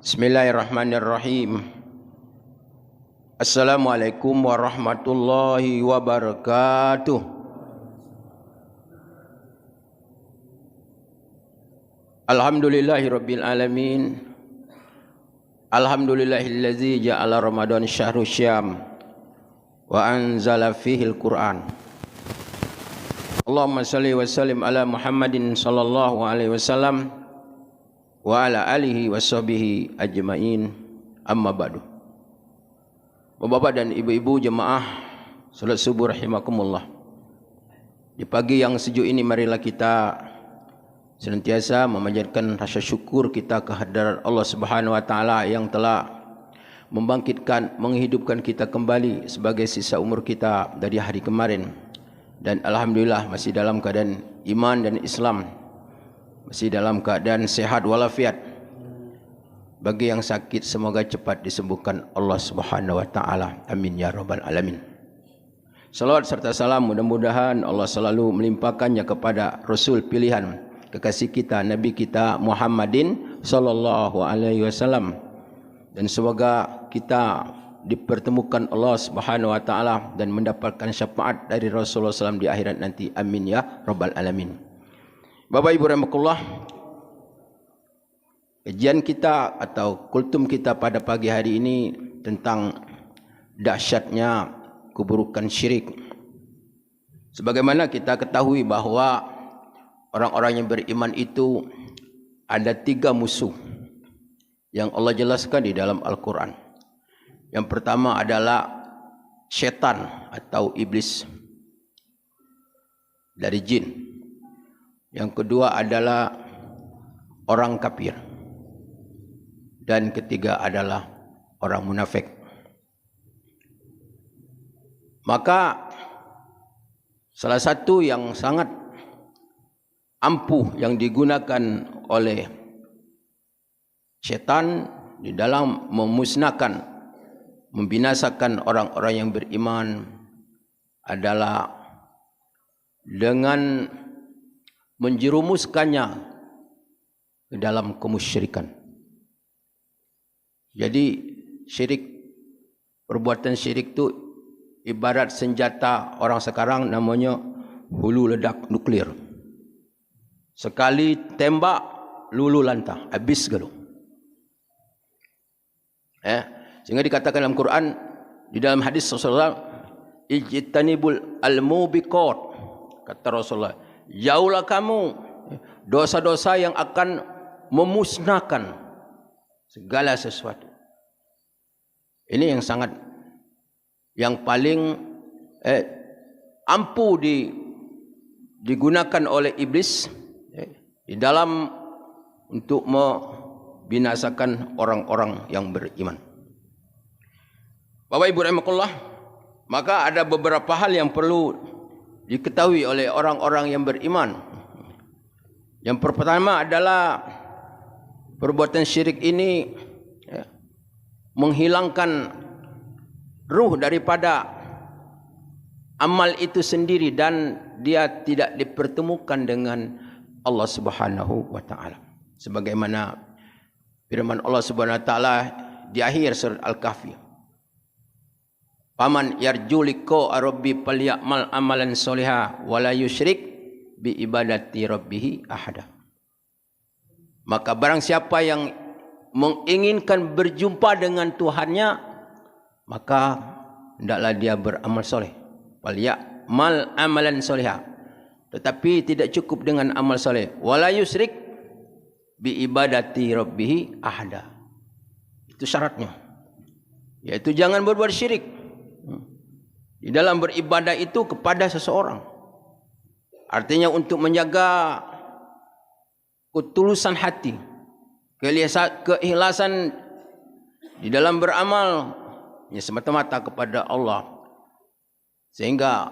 Bismillahirrahmanirrahim. Assalamualaikum warahmatullahi wabarakatuh. Alhamdulillahirabbil alamin. Alhamdulillahillazi ja'ala Ramadan syahrul syam wa anzala fihil Qur'an. Allahumma salli wa sallim ala Muhammadin sallallahu alaihi wasallam wa ala alihi wa sahbihi ajma'in, amma ba'du. Bapak-bapak dan ibu-ibu jemaah salat subuh rahimakumullah. Di pagi yang sejuk ini marilah kita senantiasa memanjatkan rasa syukur kita kehadirat Allah Subhanahu wa taala yang telah membangkitkan, menghidupkan kita kembali sebagai sisa umur kita dari hari kemarin, dan alhamdulillah masih dalam keadaan iman dan Islam, masih dalam keadaan sehat walafiat. Bagi yang sakit semoga cepat disembuhkan Allah Subhanahu wa taala. Amin ya rabbal alamin. Salawat serta salam mudah-mudahan Allah selalu melimpahkannya kepada Rasul pilihan kekasih kita, Nabi kita Muhammadin sallallahu alaihi wasallam, dan semoga kita dipertemukan Allah Subhanahu wa taala dan mendapatkan syafaat dari Rasulullah SAW di akhirat nanti. Amin ya rabbal alamin. Bapak Ibu rahimakumullah, kajian kita atau kultum kita pada pagi hari ini tentang dahsyatnya keburukan syirik. Sebagaimana kita ketahui bahwa orang-orang yang beriman itu ada 3 musuh yang Allah jelaskan di dalam Al-Quran. Yang pertama adalah syaitan atau iblis dari jin. Yang kedua adalah orang kafir. Dan ketiga adalah orang munafik. Maka salah satu yang sangat ampuh yang digunakan oleh syaitan di dalam memusnahkan, membinasakan orang-orang yang beriman adalah dengan menjerumuskannya ke dalam kemusyrikan. Jadi syirik, perbuatan syirik itu ibarat senjata orang sekarang namanya hulu ledak nuklir. Sekali tembak lulu lantah, habis galuh. Sehingga dikatakan dalam Quran, di dalam hadis Rasulullah, ijtanibul al-mubiqat, kata Rasulullah, jauhlah kamu dosa-dosa yang akan memusnahkan segala sesuatu. Ini yang paling ampuh digunakan oleh iblis di dalam untuk membinasakan orang-orang yang beriman. Bapak Ibu rahimakumullah, maka ada beberapa hal yang perlu diketahui oleh orang-orang yang beriman. Yang pertama adalah perbuatan syirik ini menghilangkan ruh daripada amal itu sendiri, dan dia tidak dipertemukan dengan Allah Subhanahu wa taala. Sebagaimana firman Allah Subhanahu wa taala di akhir surat Al-Kahfi, "Faman yarju liqa rabbi falyamal amalan sholiha wa la yusyrik bi ibadati rabbih ahada." Maka barang siapa yang menginginkan berjumpa dengan Tuhannya, maka hendaklah dia beramal soleh. Falyamal amalan sholiha. Tetapi tidak cukup dengan amal soleh. Wala yusyrik bi ibadati rabbih ahada. Itu syaratnya. Yaitu jangan berbuat syirik di dalam beribadah itu kepada seseorang. Artinya untuk menjaga ketulusan hati, keikhlasan di dalam beramal semata-mata kepada Allah. Sehingga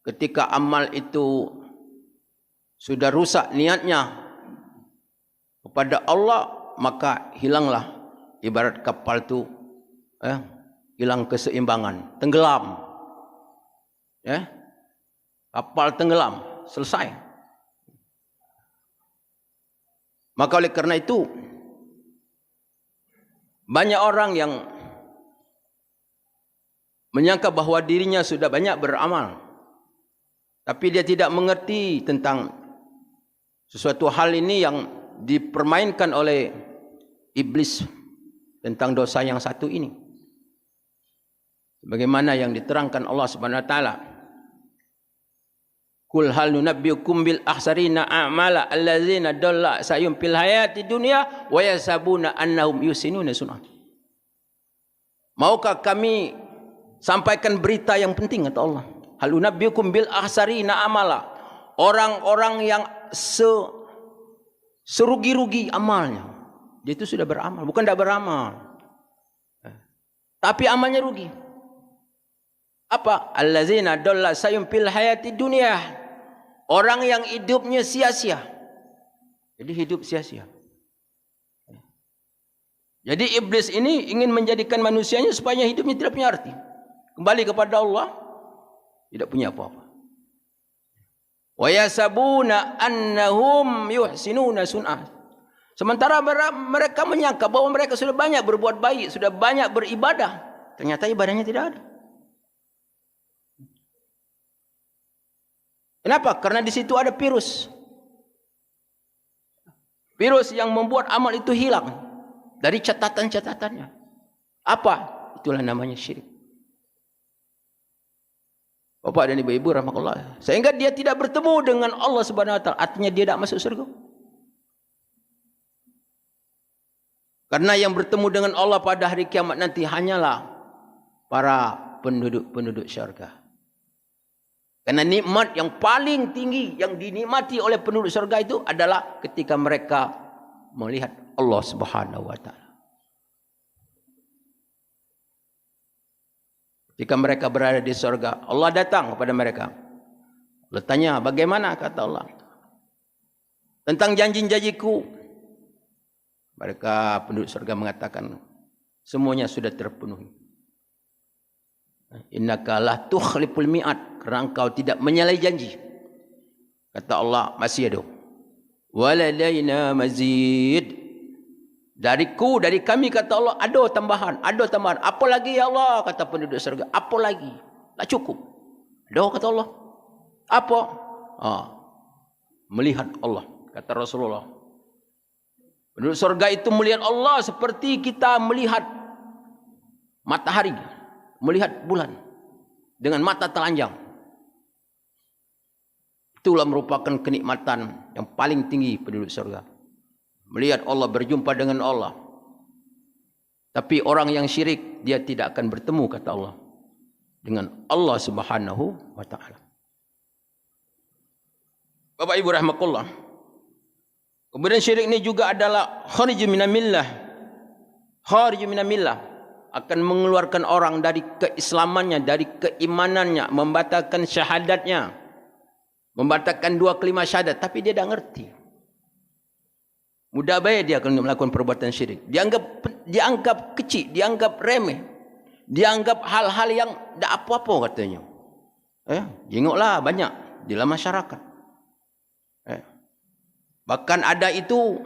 ketika amal itu sudah rusak niatnya kepada Allah, maka hilanglah, ibarat kapal itu hilang keseimbangan, tenggelam. Kapal tenggelam, selesai. Maka oleh karena itu Banyak orang yang menyangka bahawa dirinya sudah banyak beramal, tapi dia tidak mengerti tentang sesuatu hal ini yang dipermainkan oleh iblis tentang dosa yang satu ini. Bagaimana yang diterangkan Allah Subhanahu wa taala, Qul hal nunabbiukum bil akhsarina a'mala allazina dalla sa'yum fil hayati dunya wa yasabuna annahum yusinuna sun'ah. Maukah kami sampaikan berita yang penting, kata Allah. Hal nunabbiukum bil akhsarina amala. Orang-orang yang serugi-rugi amalnya. Dia itu sudah beramal, bukan tidak beramal, tapi amalnya rugi. Apa? Allazina dalla sa'yum fil hayati dunya. Orang yang hidupnya sia-sia. Jadi hidup sia-sia. Jadi iblis ini ingin menjadikan manusianya supaya hidupnya tidak punya arti. Kembali kepada Allah, tidak punya apa-apa. Wa yasabuna annahum yuhsinuna sun'ah. Sementara mereka menyangka bahwa mereka sudah banyak berbuat baik, sudah banyak beribadah. Ternyata ibadahnya tidak ada. Kenapa? Karena di situ ada virus. Virus yang membuat amal itu hilang dari catatan-catatannya. Apa? Itulah namanya syirik. Bapak dan ibu-ibu rahmatullah. Sehingga dia tidak bertemu dengan Allah Subhanahu wa taala, artinya dia tidak masuk surga. Karena yang bertemu dengan Allah pada hari kiamat nanti hanyalah para penduduk-penduduk syurga. Karena nikmat yang paling tinggi yang dinikmati oleh penduduk surga itu adalah ketika mereka melihat Allah Subhanahu wa taala. Jika mereka berada di surga, Allah datang kepada mereka. Allah tanya, bagaimana, kata Allah, tentang janji-janjiku? Mereka penduduk surga mengatakan, semuanya sudah terpenuhi. Innaka la tukhliful mi'ad, kerana engkau tidak menyalahi janji. Kata Allah, masih ada. Waladaina mazid. Dari kami, kata Allah, ada tambahan. Apa lagi ya Allah, kata penduduk surga. Apa lagi? Tak cukup. Ada, kata Allah. Apa? Melihat Allah, kata Rasulullah. Penduduk surga itu melihat Allah seperti kita melihat matahari, melihat bulan dengan mata telanjang. Itulah merupakan kenikmatan yang paling tinggi penduduk surga. Melihat Allah, berjumpa dengan Allah. Tapi orang yang syirik, dia tidak akan bertemu, kata Allah, dengan Allah Subhanahu wa taala. Bapak Ibu rahmatullah. Kemudian syirik ini juga adalah kharij minamillah. Kharij minamillah, akan mengeluarkan orang dari keislamannya, dari keimanannya, membatalkan syahadatnya, membatalkan dua kelima syahadat, tapi dia tidak ngerti. Mudah baik dia akan melakukan perbuatan syirik. Dianggap kecil, dianggap remeh, dianggap hal-hal yang tidak apa-apa katanya. Jengoklah banyak di dalam masyarakat. Bahkan ada itu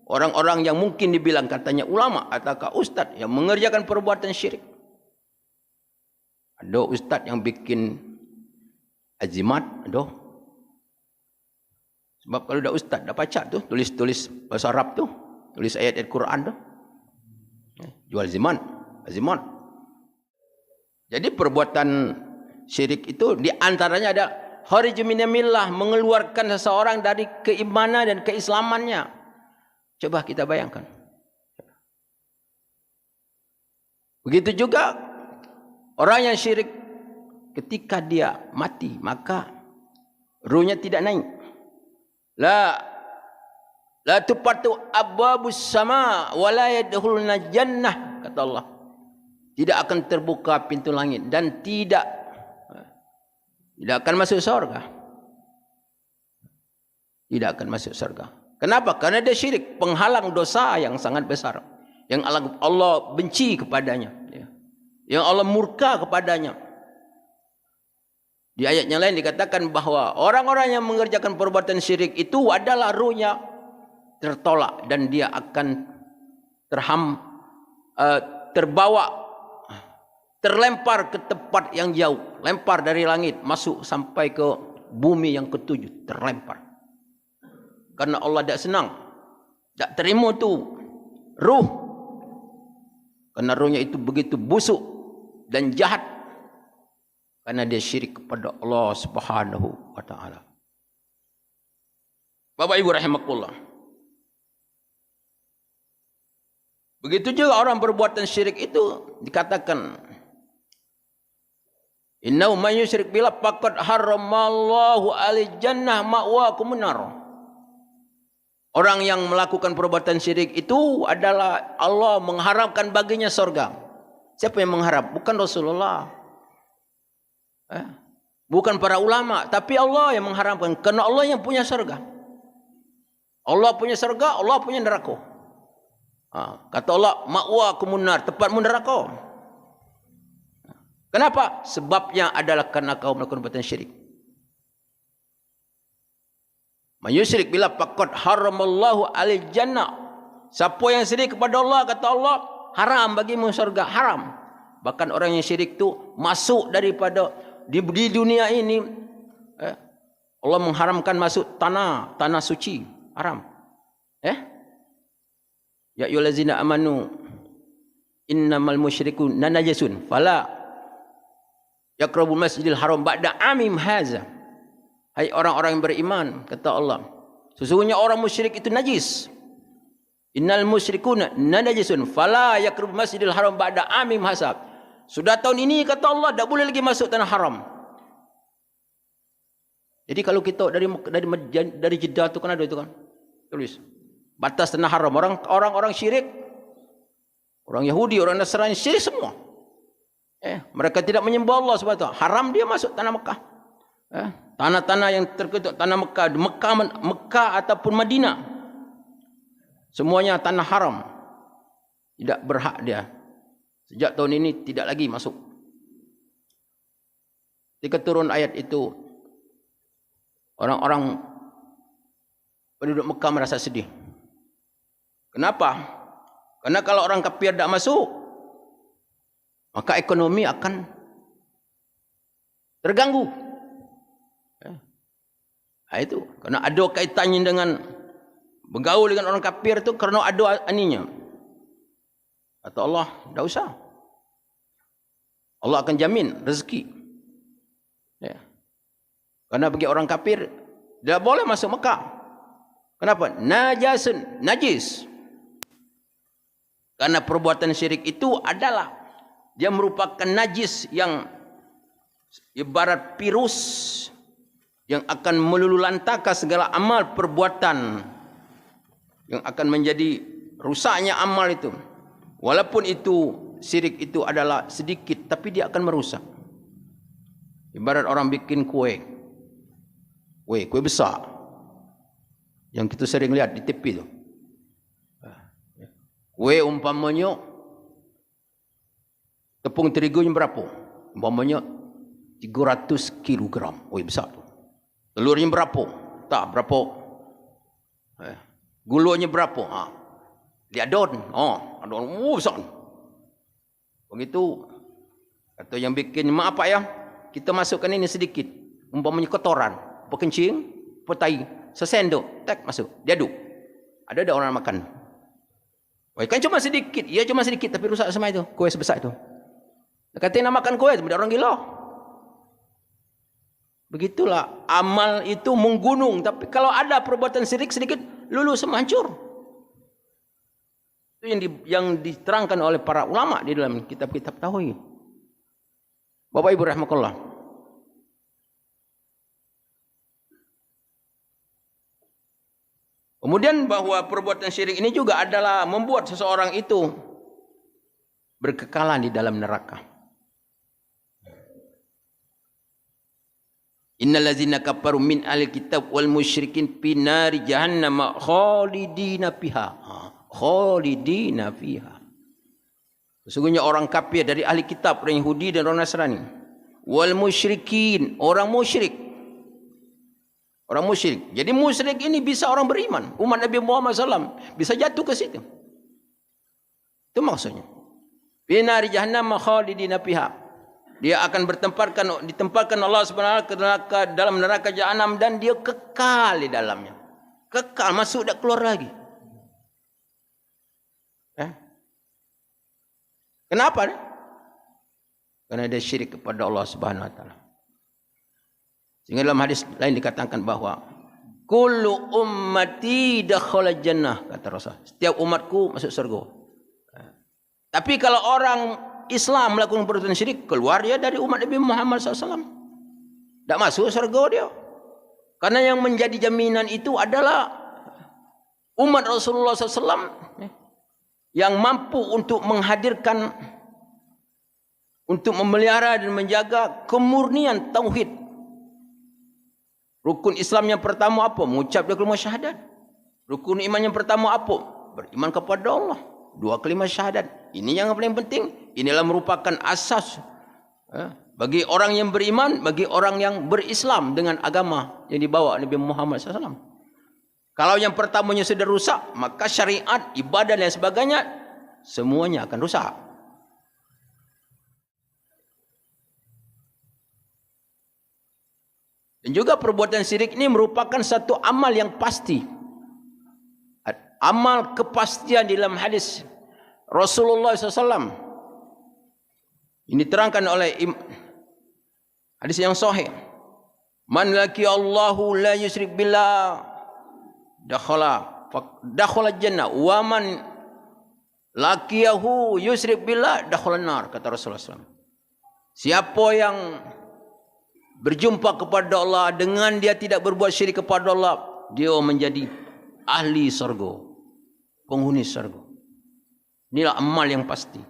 orang-orang yang mungkin dibilang katanya ulama ataukah ustaz yang mengerjakan perbuatan syirik. Ada ustaz yang bikin azimat, ada. Sebab kalau dah ustaz dah pacak tu, tulis-tulis bahasa Arab tu, tulis ayat-ayat Quran tu, jual azimat. Jadi perbuatan syirik itu di antaranya ada kharij minamillah, mengeluarkan seseorang dari keimanan dan keislamannya. Coba kita bayangkan. Begitu juga orang yang syirik, ketika dia mati maka ruhnya tidak naik. La tupatu abwabus sama wa la yadkhuluna jannah, kata Allah. Tidak akan terbuka pintu langit dan tidak akan masuk surga. Tidak akan masuk surga. Kenapa? Karena dia syirik, penghalang dosa yang sangat besar, yang Allah benci kepadanya, yang Allah murka kepadanya. Di ayat yang lain dikatakan bahawa orang-orang yang mengerjakan perbuatan syirik itu adalah ruhnya tertolak dan dia akan terbawa, terlempar ke tempat yang jauh, lempar dari langit masuk sampai ke bumi yang ketujuh, terlempar. Karena Allah tidak senang, tak terima tu ruh, karena ruhnya itu begitu busuk dan jahat, karena dia syirik kepada Allah Subhanahu wa taala. Bapak Ibu rahimakumullah. Begitu juga orang berbuatan syirik itu dikatakan, innahu man yusyrik billah faqad harramallahu alaihi jannah ma'wakumun nar. Orang yang melakukan perbuatan syirik itu adalah Allah mengharapkan baginya surga. Siapa yang mengharap? Bukan Rasulullah. Bukan para ulama, tapi Allah yang mengharapkan, karena Allah yang punya surga. Allah punya surga, Allah punya neraka. Kata Allah, ma'wakumun nar, tempatmu neraka. Kenapa? Sebabnya adalah karena kau melakukan perbuatan syirik. Man yusyrik billah faqad haramallahu alaihi jannah. Siapa yang syirik kepada Allah, kata Allah, haram bagimu surga, haram. Bahkan orang yang syirik tu masuk daripada di dunia ini, Allah mengharamkan masuk tanah suci, haram. Ya ayyuhallazina amanu innamal musyrikun najasun fala yaqrabul masjidil haram ba'da amim haza. Hai orang-orang yang beriman, kata Allah, sesungguhnya orang musyrik itu najis. Innal musyrikuna najasun fala yaqrabul masjidil haram ba'da amim haza. Sudah tahun ini, kata Allah, tak boleh lagi masuk tanah haram. Jadi kalau kita dari Jeddah tu kan ada itu kan, tulis batas tanah haram. Orang syirik, orang Yahudi, orang Nasrani syirik semua. Mereka tidak menyembah Allah SWT. Haram dia masuk tanah Mekah. Tanah-tanah yang terketuk, tanah Mekah ataupun Madinah, semuanya tanah haram. Tidak berhak dia. Sejak tahun ini tidak lagi masuk. Ketika turun ayat itu, orang-orang penduduk Mekah merasa sedih. Kenapa? Karena kalau orang kafir tidak masuk, maka ekonomi akan terganggu. Itu karena ada kaitannya dengan bergaul dengan orang kafir itu, karena ada aninya. Kata Allah, tidak usah. Allah akan jamin rezeki. Karena bagi orang kafir tidak boleh masuk Mekah. Kenapa? Najasun, najis. Karena perbuatan syirik itu adalah dia merupakan najis yang ibarat virus yang akan melululantakkan segala amal perbuatan, yang akan menjadi rusaknya amal itu. Walaupun itu syirik itu adalah sedikit, tapi dia akan merusak. Ibarat orang bikin kue besar yang kita sering lihat di TV itu. Kue umpamanya tepung terigunya berapa? Umpamanya 300 kg. Kue besar tu. Telurnya berapa? Tak berapa. Gulanya berapa? Dia adon. Adon besar. Begitu. Kata yang bikin, maaf Pak ya, kita masukkan ini sedikit. Umpamanya kotoran, pekencing, petai, sesendok, tak masuk. Dia aduk. Ada orang makan. Kan cuma sedikit. Ya cuma sedikit, tapi rusak semua itu. Kue sebesar itu. Kata nak makan kue, dia orang gila. Begitulah amal itu menggunung, tapi kalau ada perbuatan syirik sedikit, lulu semua hancur. Itu yang diterangkan oleh para ulama di dalam kitab-kitab tauhid. Bapak Ibu rahimakumullah. Kemudian bahwa perbuatan syirik ini juga adalah membuat seseorang itu berkekalan di dalam neraka. Innal ladzina kafaru min ahli kitab wal musyrikin fi nari jahannam khalidina fiha. Khalidina fiha. Sesungguhnya orang kafir dari ahli kitab, orang Yahudi dan orang Nasrani, wal musyrikin, orang musyrik. Orang musyrik. Jadi musyrik ini bisa orang beriman. Umat Nabi Muhammad SAW bisa jatuh ke situ. Itu maksudnya. Fi nari jahannam khalidina fiha. Dia akan ditempatkan Allah Subhanahu wa taala dalam neraka jahanam dan dia kekal di dalamnya. Kekal, masuk tak keluar lagi. Kenapa? Karena dia syirik kepada Allah Subhanahu wa taala. Sehingga dalam hadis lain dikatakan bahwa kullu ummati dakhala jannah, kata Rasul. Setiap umatku masuk surga. Tapi kalau orang Islam melakukan perbuatan syirik, keluar dia dari umat Nabi Muhammad SAW. Tak masuk surga dia. Karena yang menjadi jaminan itu adalah umat Rasulullah SAW yang mampu untuk menghadirkan, untuk memelihara dan menjaga kemurnian tauhid. Rukun Islam yang pertama apa? Mengucap dua kalimat syahadat. Rukun iman yang pertama apa? Beriman kepada Allah. Dua kalimat syahadat. Ini yang paling penting. Inilah merupakan asas bagi orang yang beriman, bagi orang yang berislam dengan agama yang dibawa Nabi Muhammad SAW. Kalau yang pertamanya sudah rusak, maka syariat, ibadah dan sebagainya semuanya akan rusak. Dan juga perbuatan syirik ini merupakan satu amal yang pasti. Amal kepastian di dalam hadis Rasulullah SAW. Ini terangkan oleh hadis yang sahih. Man laki Allahu la yusyrik billah dakhala jannah wa man laqiyahu yusyrik billah dakhala nar, kata Rasulullah SAW. Siapa yang berjumpa kepada Allah dengan dia tidak berbuat syirik kepada Allah, dia menjadi ahli surga, penghuni surga. Inilah amal yang pasti.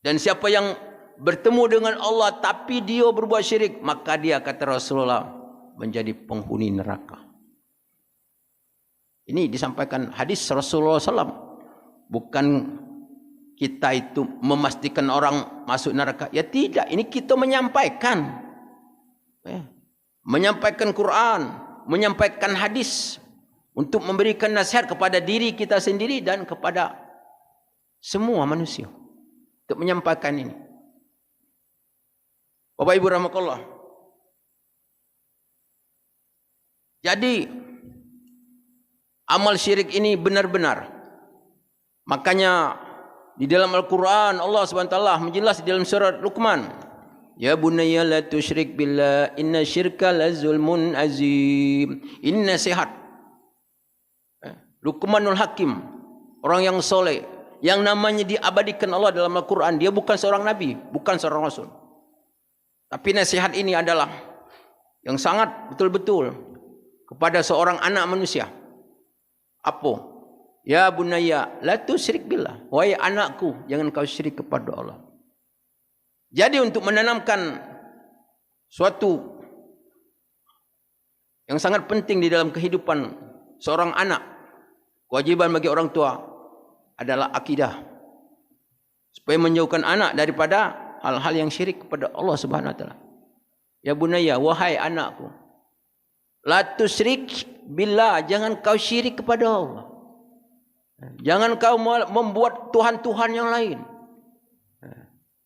Dan siapa yang bertemu dengan Allah tapi dia berbuat syirik, maka dia, kata Rasulullah, menjadi penghuni neraka. Ini disampaikan hadis Rasulullah SAW. Bukan kita itu memastikan orang masuk neraka. Ya tidak, ini kita menyampaikan. Menyampaikan Quran, menyampaikan hadis untuk memberikan nasihat kepada diri kita sendiri dan kepada semua manusia untuk menyampaikan ini. Bapak Ibu rahimakumullah. Jadi amal syirik ini benar-benar. Makanya di dalam Al-Quran Allah SWT menjelaskan di dalam surat Luqman, ya bunayya la tusyrik billah inna syirka la zulmun azim. Ini nasihat Luqmanul Hakim, orang yang soleh, yang namanya diabadikan Allah dalam Al-Quran. Dia bukan seorang nabi, bukan seorang rasul. Tapi nasihat ini adalah yang sangat betul-betul kepada seorang anak manusia. Apa? Ya bunayya la tusyrik billah. Wahai anakku, jangan kau syirik kepada Allah. Jadi untuk menanamkan suatu yang sangat penting di dalam kehidupan seorang anak, kewajiban bagi orang tua adalah akidah, supaya menjauhkan anak daripada hal-hal yang syirik kepada Allah Subhanahu wa taala. Ya bunayya, wahai anakku, la tusyrik billah, jangan kau syirik kepada Allah. Jangan kau membuat tuhan-tuhan yang lain.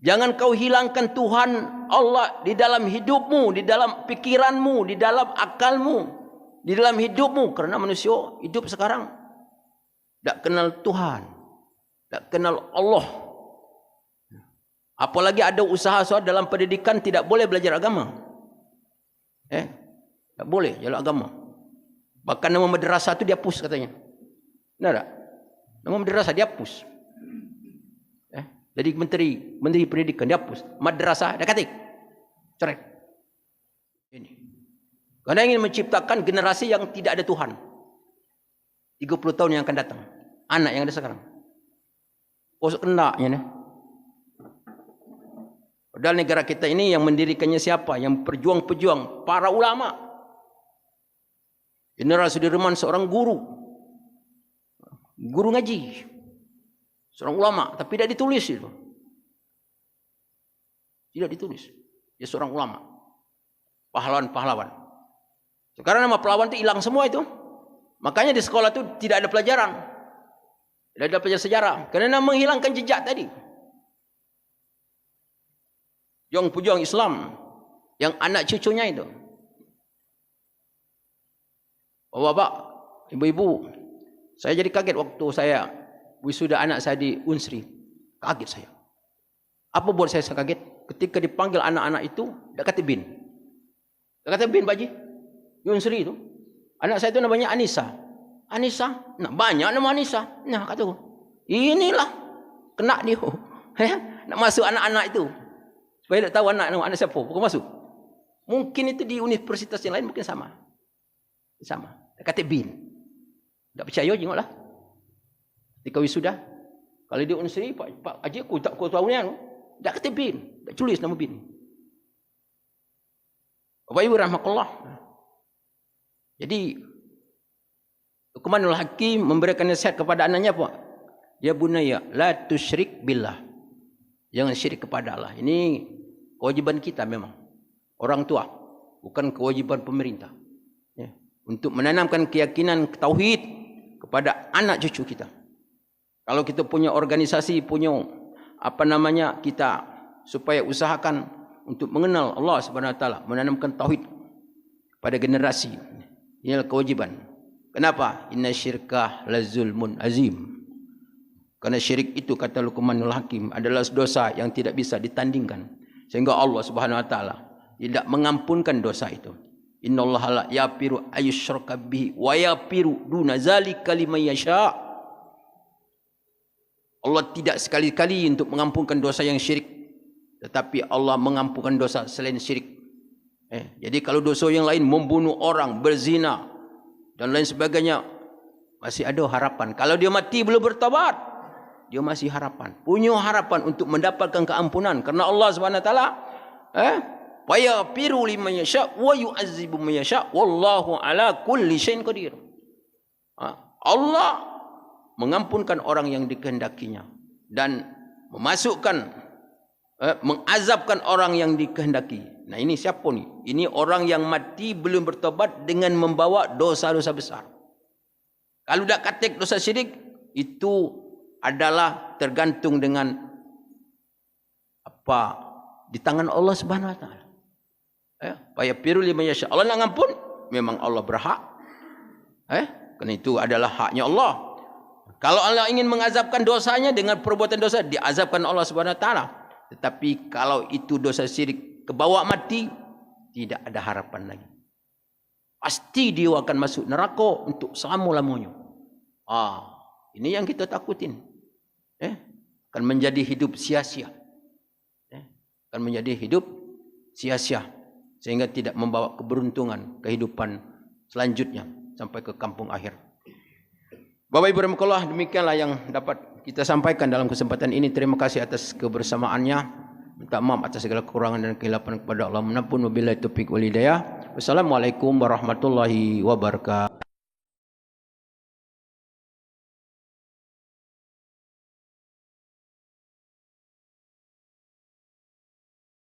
Jangan kau hilangkan Tuhan Allah di dalam hidupmu, di dalam pikiranmu, di dalam akalmu, di dalam hidupmu. Karena manusia hidup sekarang tak kenal Tuhan, tak kenal Allah. Apalagi ada usaha-usaha dalam pendidikan tidak boleh belajar agama. Tak boleh jalur agama. Bahkan nama madrasah itu dihapus katanya. Benar tak? Nama madrasah dihapus. Jadi menteri pendidikan dihapus. Madrasah dah katik. Coret. Ini. Karena ingin menciptakan generasi yang tidak ada Tuhan. 30 tahun yang akan datang. Anak yang ada sekarang. Kosok kendaknya nih. Padahal negara kita ini yang mendirikannya siapa? Yang pejuang-pejuang, para ulama. Jenderal Sudirman seorang guru ngaji, seorang ulama, tapi tidak ditulis itu. Tidak ditulis. Dia seorang ulama. Pahlawan-pahlawan. Sekarang nama pahlawan itu hilang semua itu. Makanya di sekolah itu tidak ada pelajaran. Tidak ada pelajaran sejarah. Karena menghilangkan jejak tadi. pejuang Islam yang anak cucunya itu. Bapak, ibu-ibu, saya jadi kaget waktu saya wisuda anak saya di Unsri. Kaget saya. Apa buat saya kaget? Ketika dipanggil anak-anak itu, dia kata bin. Dia kata bin, Pak Haji. Di Unsri itu. Anak saya itu namanya Anissa. Anissa, nah banyak nama Anissa. Nah kataku, inilah kena dia. Nak masuk anak-anak itu. Supaya tak tahu anak siapa, bukan masuk. Mungkin itu di universitas yang lain mungkin sama. Sama. Dia kata bin. Tak percaya tengoklah. Ketika wisuda, kalau di Unsri, Pak Haji aku tak tahu ni. Dia kata bin. Dia tulis nama bin. Bapak Ibu rahmatullah. Jadi Luqmanul Hakim memberikan nasihat kepada anaknya apa? Ya bunayya, la tusyrik billah. Jangan syirik kepada Allah. Ini kewajiban kita memang. Orang tua. Bukan kewajiban pemerintah. Ya. Untuk menanamkan keyakinan tauhid kepada anak cucu kita. Kalau kita punya organisasi, punya kita supaya usahakan untuk mengenal Allah Subhanahu wa taala, menanamkan tauhid pada generasi. Inilah kewajiban. Kenapa? Inna syirkah lazulmun azim. Karena syirik itu, kata Luqmanul Hakim, adalah dosa yang tidak bisa ditandingkan. Sehingga Allah Subhanahu wa taala tidak mengampunkan dosa itu. Innallaha la yaghfiru ayyushraka bihi wa yaghfiru duna zalika liman yasha. Allah tidak sekali-kali untuk mengampunkan dosa yang syirik, tetapi Allah mengampunkan dosa selain syirik. Jadi kalau dosa yang lain, membunuh orang, berzina dan lain sebagainya, masih ada harapan. Kalau dia mati belum bertobat, dia masih harapan. Punya harapan untuk mendapatkan keampunan. Karena Allah Subhanahu wa taala wa yaghfiru liman yasha wa yu'azzibu man yasha wallahu ala kulli syai'in qadir. Allah mengampunkan orang yang dikehendakinya dan mengazabkan orang yang dikehendaki. Nah ini siapa ni? Ini orang yang mati belum bertobat dengan membawa dosa-dosa besar. Kalau dah katek dosa syirik, itu adalah tergantung dengan di tangan Allah Subhanahu wa taala. Paya piru liman yasha. Allah nak ngampun, memang Allah berhak. Kerana itu adalah haknya Allah. Kalau Allah ingin mengazabkan dosanya dengan perbuatan dosa, diazabkan Allah Subhanahu wa taala. Tetapi kalau itu dosa syirik kebawa mati, tidak ada harapan lagi. Pasti dia akan masuk neraka untuk selama-lamanya. Ini yang kita takutin. Akan menjadi hidup sia-sia. Akan menjadi hidup sia-sia. Sehingga tidak membawa keberuntungan kehidupan selanjutnya sampai ke kampung akhir. Bapak Ibu rahmatullah, demikianlah yang dapat kita sampaikan dalam kesempatan ini. Terima kasih atas kebersamaannya. Minta maaf atas segala kekurangan dan kehilapan kepada Allah. Menapun wabillahi taufiq wal hidayah. Wassalamualaikum warahmatullahi wabarakatuh.